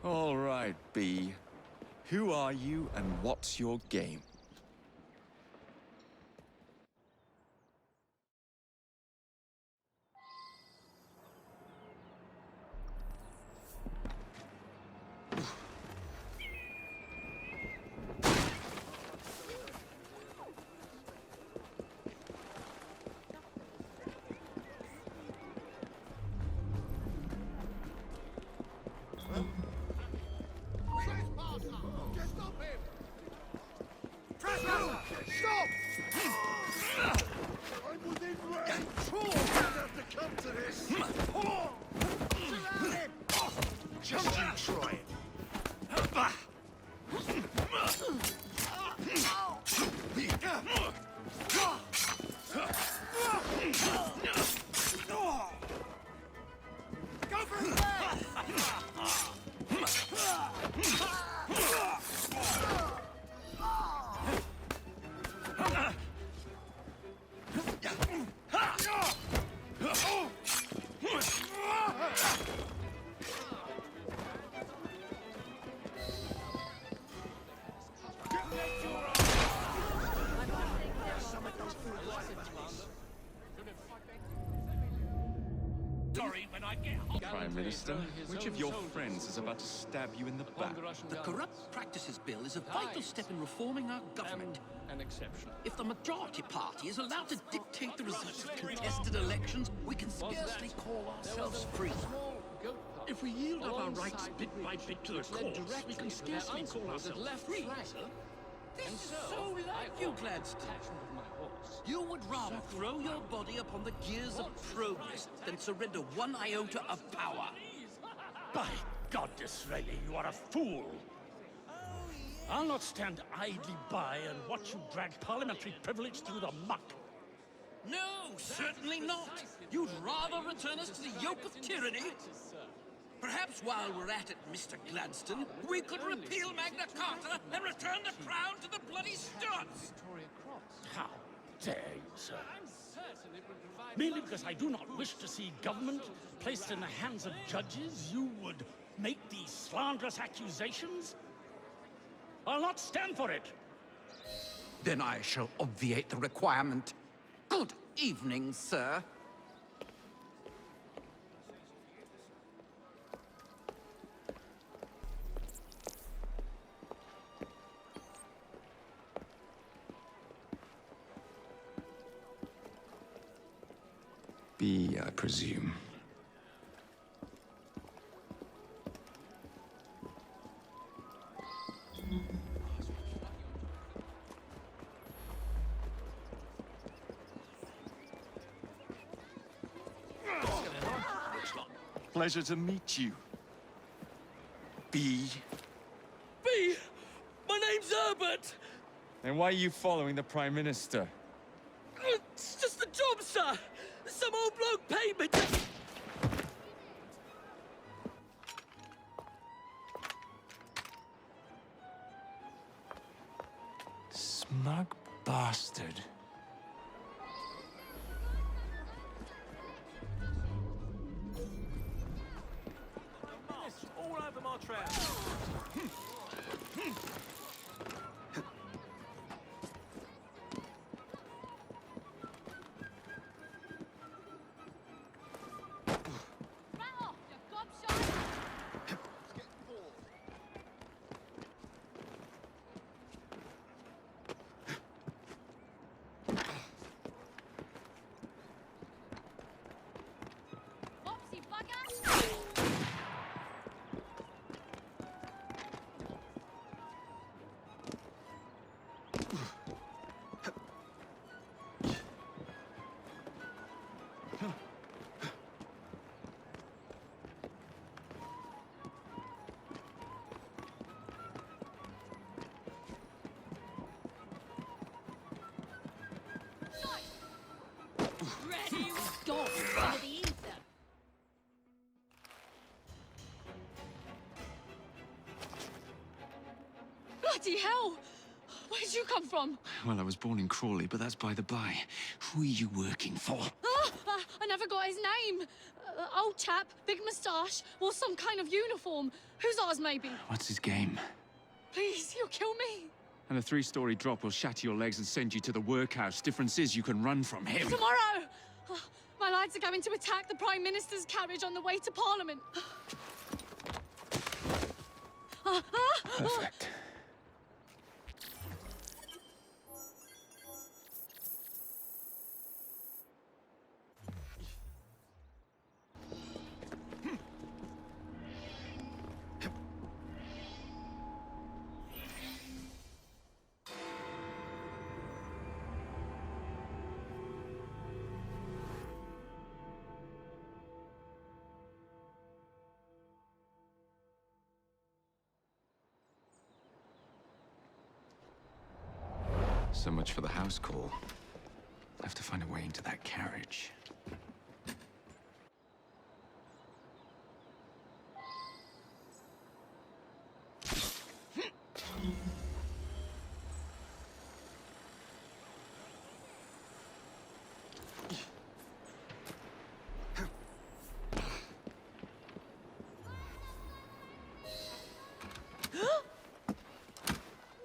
All right, B. Who are you and what's your game? Stop! I'm within range! Troll don't have to come to this! Surround him! Just you try it! Go for his leg! Prime Minister, which of your friends is about to stab you in the back? The Corrupt Practices Bill is a vital step in reforming our government. An exception. If the majority party is allowed to dictate the results of contested elections, we can scarcely call ourselves free. If we yield up our rights bit by bit to the courts, we can scarcely call ourselves free, sir. This is so like you, Gladstone. You would rather throw your body upon the gears of progress than surrender one iota of power. By God, Disraeli, you are a fool! I'll not stand idly by and watch you drag parliamentary privilege through the muck. No, certainly not. You'd rather return us to the yoke of tyranny? Perhaps while we're at it, Mr. Gladstone, we could repeal Magna Carta and return the crown to the bloody Stuarts! How dare you, sir? Merely because I do not wish to see government placed in the hands of judges, you would make these slanderous accusations? I'll not stand for it. Then I shall obviate the requirement. Good evening, sir. B, I presume. Pleasure to meet you. B. B! My name's Herbert! And why are you following the Prime Minister? It's just a job, sir! Some old bloke paid me to... Smug bastard. all over my trousers. Ready, gone into the ether. Bloody hell! Where'd you come from? Well, I was born in Crawley, but that's by the by. Who are you working for? I never got his name. Old chap, big moustache, wore some kind of uniform. Who's ours, maybe? What's his game? Please, you'll kill me. And a 3-story drop will shatter your legs and send you to the workhouse. Difference is you can run from him. Tomorrow! My lads are going to attack the Prime Minister's carriage on the way to Parliament. Perfect. So much for the house call. I have to find a way into that carriage.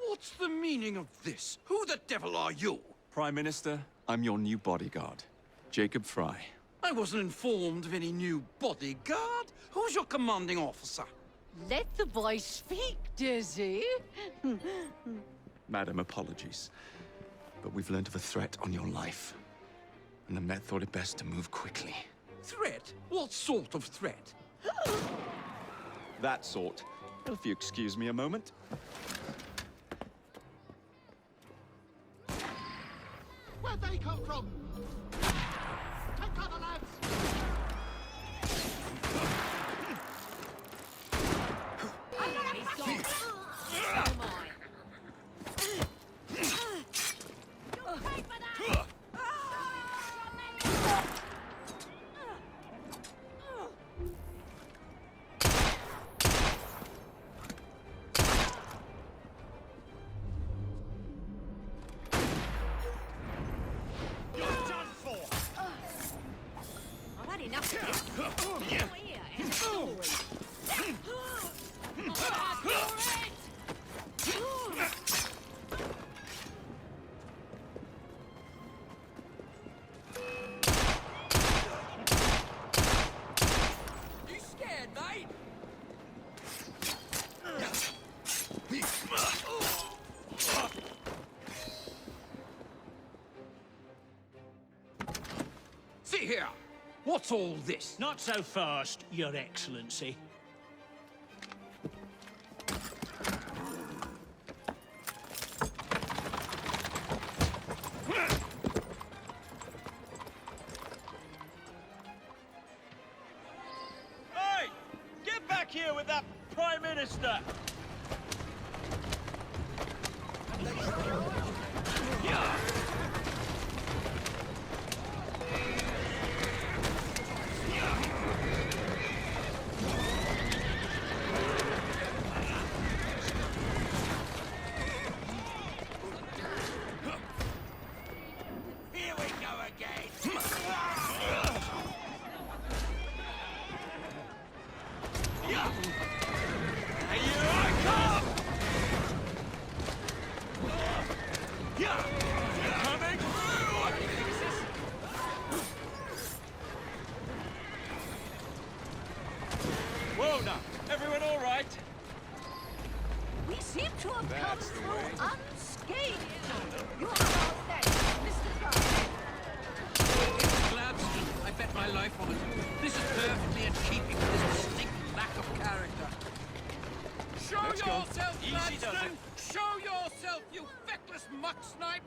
What's the meaning of this? Who the devil are you? Prime Minister, I'm your new bodyguard, Jacob Fry. I wasn't informed of any new bodyguard. Who's your commanding officer? Let the boy speak, Dizzy. Madam, apologies. But we've learned of a threat on your life. And the Met thought it best to move quickly. Threat? What sort of threat? That sort. If you excuse me a moment. Where'd they come from? Take cover, lads! He's gone. So am I. You'll pay for that! I've had enough of this. Here and forward. You scared, mate? See here. What's all this? Not so fast, Your Excellency. Hey! Get back here with that Prime Minister! Here we go again. Here I come! Coming through! Whoa now! Everyone all right? We seem to have come through unscathed. You are all thanks, Mr. Fry. Gladstone, I bet my life on it. This is perfectly in keeping with his distinct lack of character. Show yourself, Easy does Gladstone! Show yourself, you feckless muck snipe!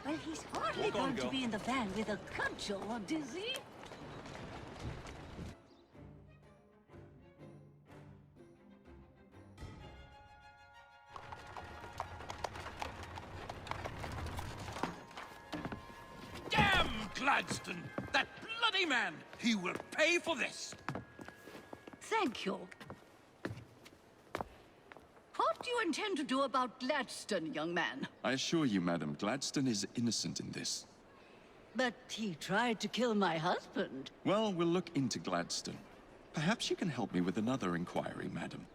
Well, he's hardly Walk on, going to girl. be in the van with a cudgel, Dizzy. Damn Gladstone! That bloody man! He will pay for this! Thank you. What do you intend to do about Gladstone, young man? I assure you, madam, Gladstone is innocent in this. But he tried to kill my husband. Well, we'll look into Gladstone. Perhaps you can help me with another inquiry, madam.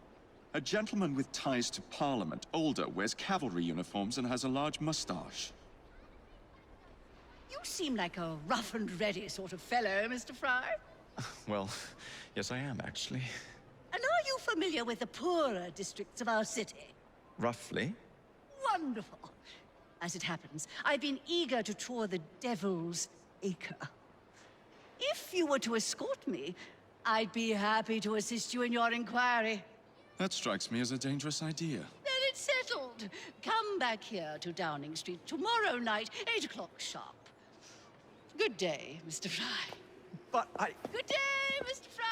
A gentleman with ties to Parliament, older, wears cavalry uniforms and has a large mustache. You seem like a rough and ready sort of fellow, Mr. Fry. Well, yes I am, actually. And are you familiar with the poorer districts of our city? Roughly. Wonderful. As it happens, I've been eager to tour the Devil's Acre. If you were to escort me, I'd be happy to assist you in your inquiry. That strikes me as a dangerous idea. Then it's settled. Come back here to Downing Street tomorrow night, 8 o'clock sharp. Good day, Mr. Fry. But Good day, Mr. Fry.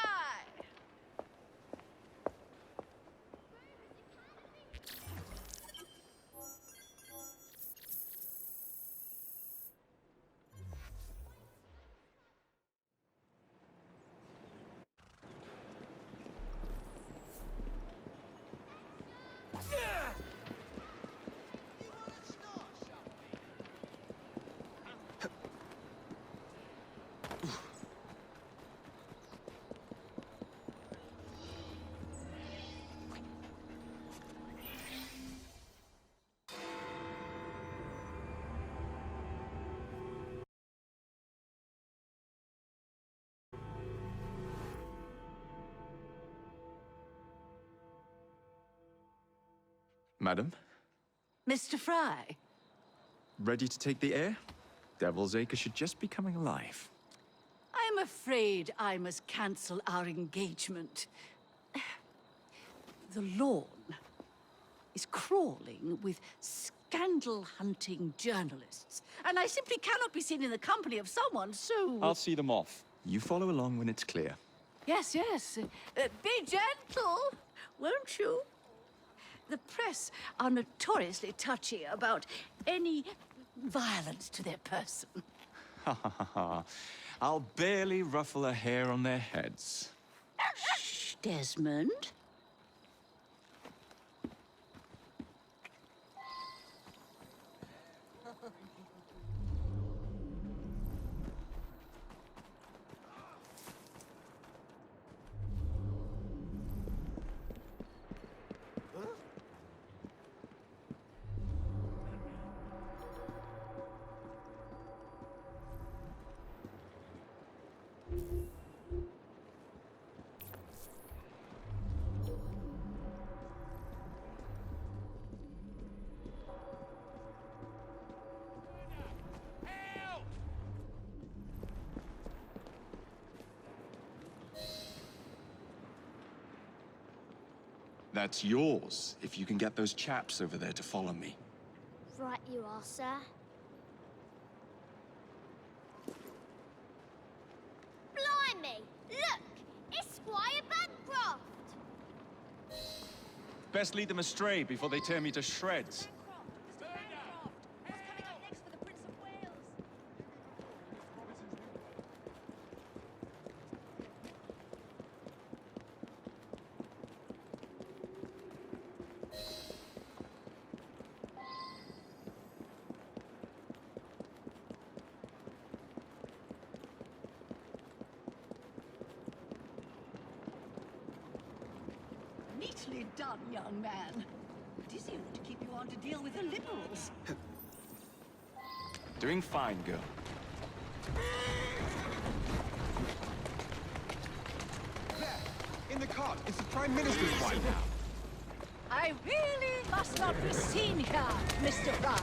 Madam, Mr. Fry, ready to take the air? Devil's Acre should just be coming alive. I'm afraid I must cancel our engagement. The lawn is crawling with scandal-hunting journalists, and I simply cannot be seen in the company of someone so... I'll see them off. You follow along when it's clear. Yes, yes. Be gentle, won't you? The press are notoriously touchy about any violence to their person. Ha ha ha ha. I'll barely ruffle a hair on their heads. Shh, Desmond. That's yours, if you can get those chaps over there to follow me. Right you are, sir. Blimey! Look! It's Squire Bancroft! Best lead them astray before they tear me to shreds. Neatly done, young man. It is you to keep you on to deal with the liberals. Doing fine, girl. There! In the cart! It's the Prime Minister's wife! I really must not be seen here, Mr. Fry.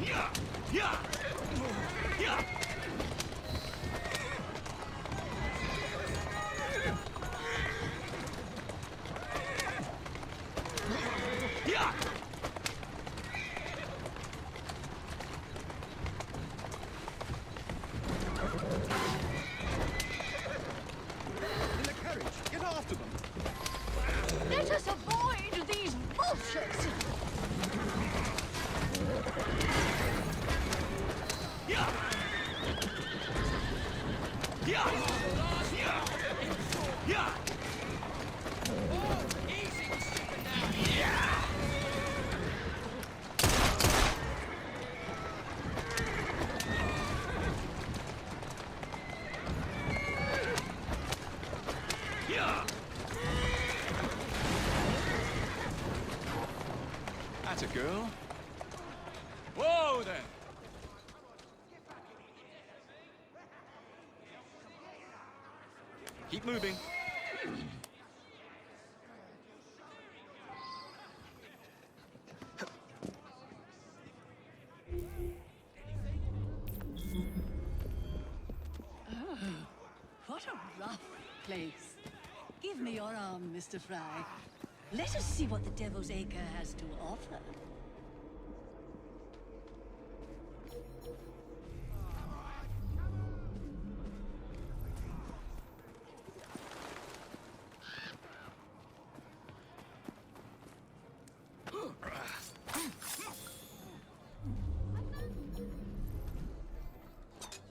Yeah! Yeah! Yeah! Yeah! In the carriage! Get after them! Let us avoid these vultures. Yeah! girl. Whoa there! Keep moving. What a rough place. Give me your arm, Mr. Fry. Let us see what the Devil's Acre has to offer.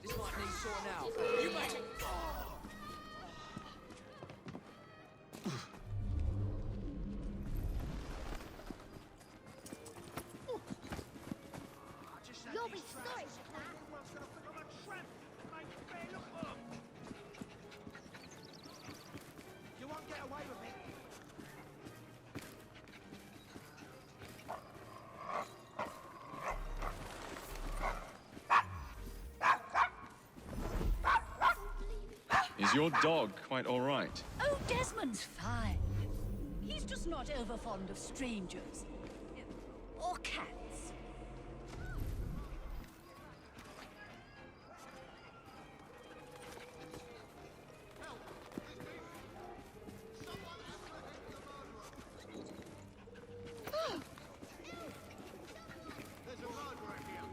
This might need sorting out. You make it. You'll be sorry for that. You won't get away with it. Is your dog quite all right? Oh, Desmond's fine. He's just not over fond of strangers. Or cats. There's a murderer here.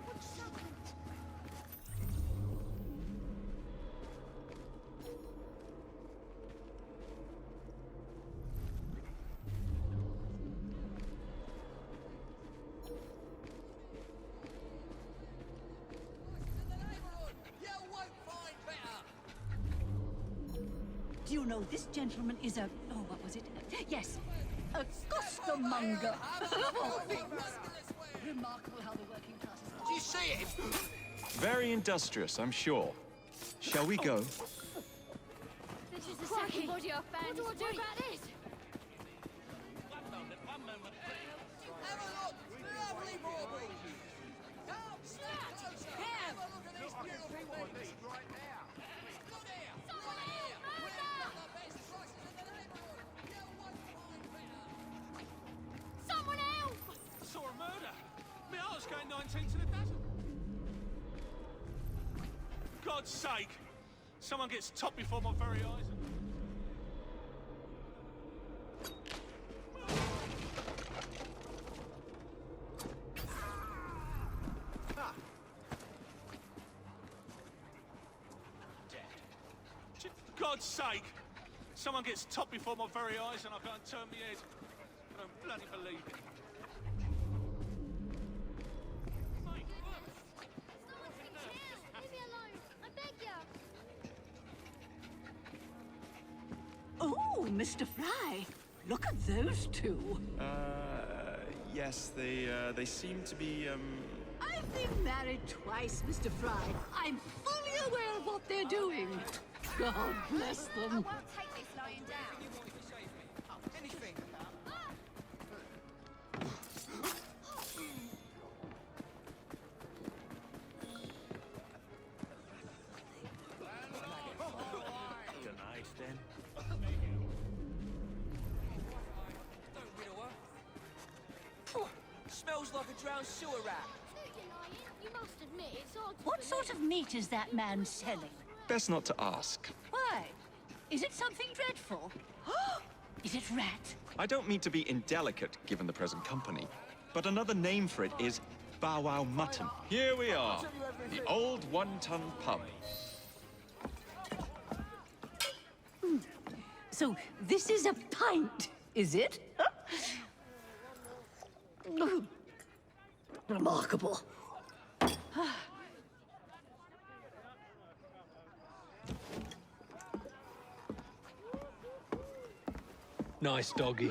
Do you know this gentleman is a... Oh, what was it? Yes, a costermonger. Remarkable how the working classes... Do you see him? Very industrious, I'm sure. Shall we go? This is the second body I've found. What do I do about this? One moment, please. Have a look! Lovely baubles! Come, snap! Have a look at these beautiful things! Right now. Look here! Someone Right here! help! We've got the best prices in the neighborhood! You won't find better! Someone help! I saw a murder. My heart's going 19 to the dozen. God's sake! Someone gets topped before my very eyes. God's sake! Someone gets topped before my very eyes and I can't turn my head. I don't bloody believe it. Someone's been killed. Leave me alone. I beg you. Oh, Mr. Fry. Look at those two. Yes, they seem to be, I've been married twice, Mr. Fry. I'm fully aware of what they're doing. God bless them. I won't take this lying down. Anything. Tonight, then. Don't riddle her. Phew, smells like a drowned sewer rat. You're lying. You must admit it's hard to What sort of meat is that man selling? best not to ask. Why? Is it something dreadful? Is it rat? I don't mean to be indelicate, given the present company, but another name for it is Bow Wow Mutton. Here we are, the old one-ton pub. So this is a pint, is it? Remarkable. Nice doggy.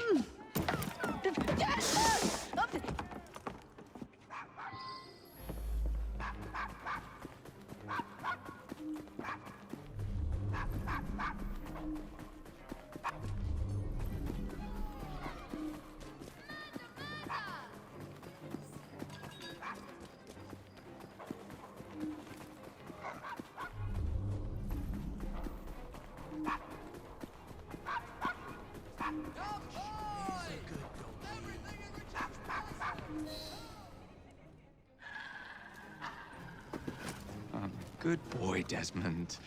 Good boy, Desmond.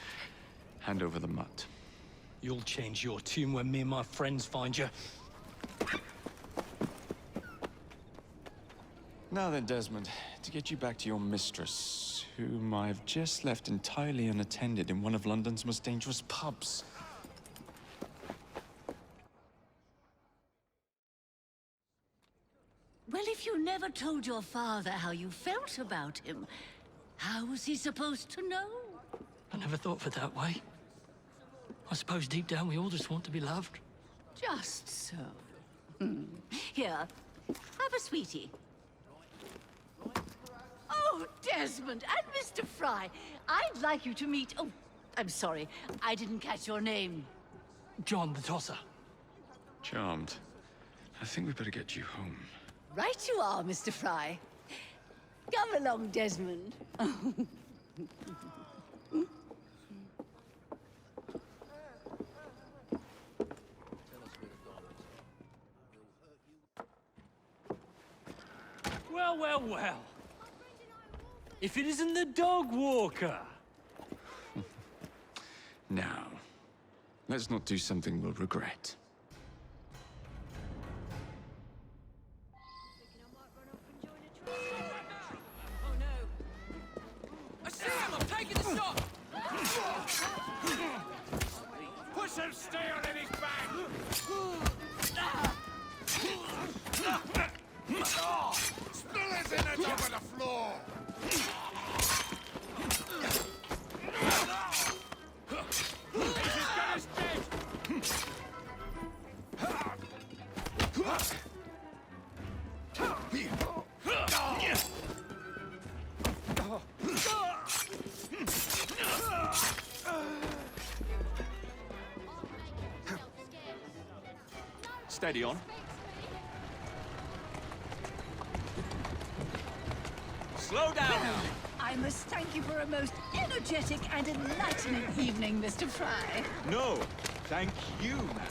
Hand over the mutt. You'll change your tune when me and my friends find you. Now then, Desmond, to get you back to your mistress, whom I've just left entirely unattended in one of London's most dangerous pubs. Well, if you never told your father how you felt about him, how was he supposed to know? I never thought of it that way. I suppose deep down we all just want to be loved. Just so. Here, have a sweetie. Oh, Desmond and Mr. Fry, I'd like you to meet... Oh, I'm sorry, I didn't catch your name. John the Tosser. Charmed. I think we better get you home. Right you are, Mr. Fry. Come along, Desmond. Well, well, well. If it isn't the dog walker. Now, let's not do something we'll regret. I see him! I'm taking the shot! Put some steel in his back! Spillers in the top of the floor! He's as good as dead! Steady on. Slow down now! I must thank you for a most energetic and enlightening evening, Mr. Fry. No, thank you, madam.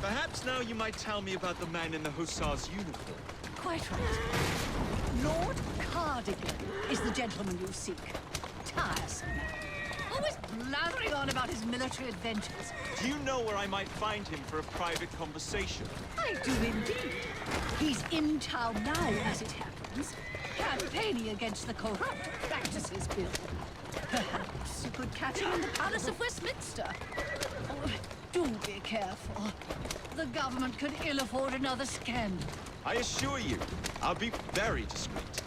Perhaps now you might tell me about the man in the hussar's uniform. Quite right. Lord Cardigan is the gentleman you seek. Tiresome man. Always blathering on about his military adventures. Do you know where I might find him for a private conversation? I do indeed. He's in town now, as it happens, campaigning against the Corrupt Practices Bill. Perhaps you could catch him in the Palace of Westminster. Oh, do be careful. The government could ill afford another scandal. I assure you, I'll be very discreet.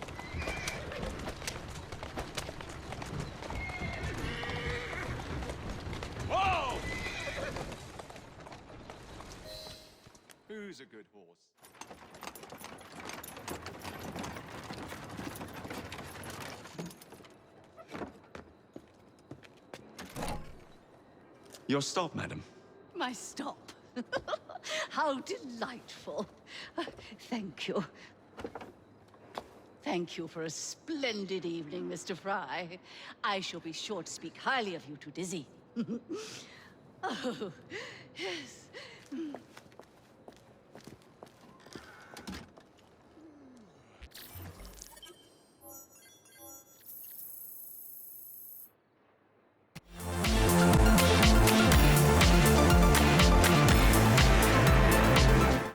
Whoa! Who's a good horse? Your stop, madam. My stop. How delightful. Thank you. Thank you for a splendid evening, Mr. Fry. I shall be sure to speak highly of you to Dizzy. Oh, yes.